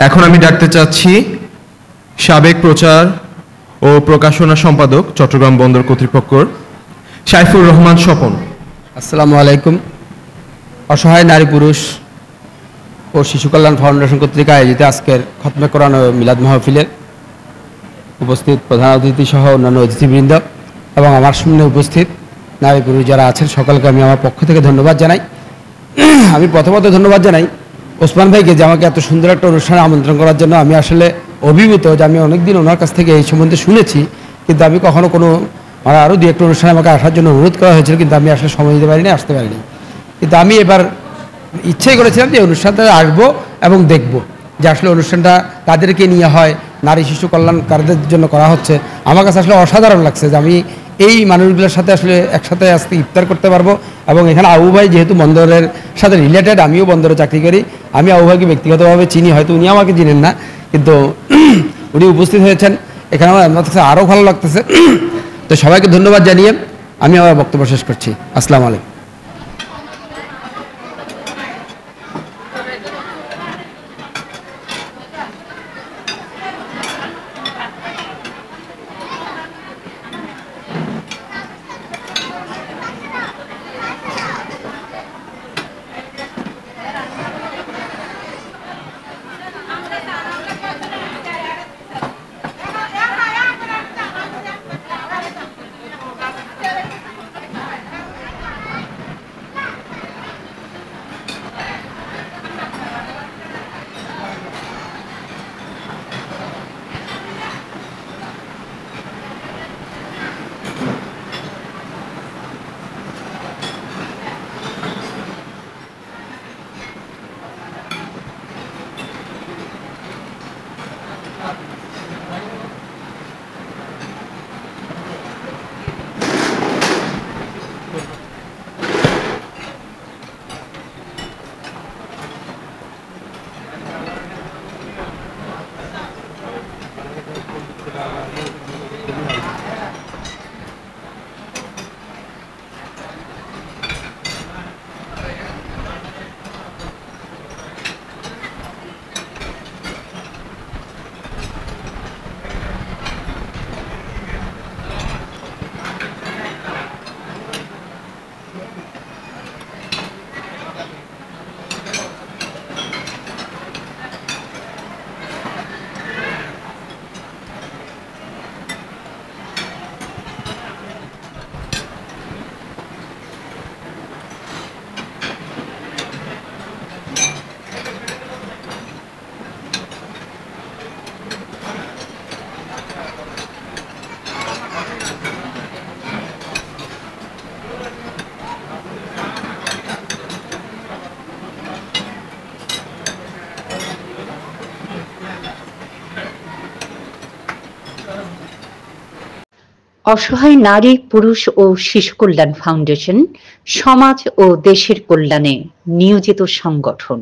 এখন আমি ডাকতে চাচ্ছি সাবেক প্রচার ও প্রকাশনা সম্পাদক চট্টগ্রাম বন্দর কর্তৃপক্ষর সাইফুর রহমান স্বপন। আসসালামু আলাইকুম। অসহায় নারী পুরুষ ও শিশু কল্যাণ ফাউন্ডেশন কর্তৃক আয়োজিত আজকের খতমে কোরআন ও মিলাদ মাহফিলের উপস্থিত প্রধান অতিথি সহ অন্যান্য অতিথিবৃন্দ এবং আমার সামনে উপস্থিত নারী পুরুষ যারা আছেন সকলকে আমি আমার পক্ষ থেকে ধন্যবাদ জানাই। আমি প্রথমত ধন্যবাদ জানাই ওসমান ভাইকে যে আমাকে এত সুন্দর একটা অনুষ্ঠানে আমন্ত্রণ করার জন্য। আমি আসলে অভিভূত যে আমি অনেকদিন ওনার কাছ থেকে এই সম্বন্ধে শুনেছি, কিন্তু আমি কখনো কোনো আরও দু একটা অনুষ্ঠানে আমাকে আসার জন্য অনুরোধ করা হয়েছিল, কিন্তু আমি আসলে সময় দিতে পারিনি, আসতে পারিনি। কিন্তু আমি এবার ইচ্ছাই করেছিলাম যে অনুষ্ঠানটা আসবো এবং দেখব যে আসলে অনুষ্ঠানটা কাদেরকে নিয়ে হয়, নারী শিশু কল্যাণ কারদের জন্য করা হচ্ছে। আমার কাছে আসলে অসাধারণ লাগছে যে আমি এই মানুষগুলোর সাথে আসলে একসাথে আজকে ইফতার করতে পারবো। এবং এখানে আবু ভাই যেহেতু বন্দরের সাথে রিলেটেড, আমিও বন্দরে চাকরি করি, আমি আবু ভাইকে ব্যক্তিগতভাবে চিনি, হয়তো উনি আমাকে চিনেন না, কিন্তু উনি উপস্থিত হয়েছেন এখানে, আমার কাছে আরও ভালো লাগতেছে। তো সবাইকে ধন্যবাদ জানিয়ে আমি আমার বক্তব্য শেষ করছি। আসসালামু আলাইকুম। অসহায় নারী পুরুষ ও শিশু কল্যাণ ফাউন্ডেশন সমাজ ও দেশের কল্যাণে নিয়োজিত সংগঠন।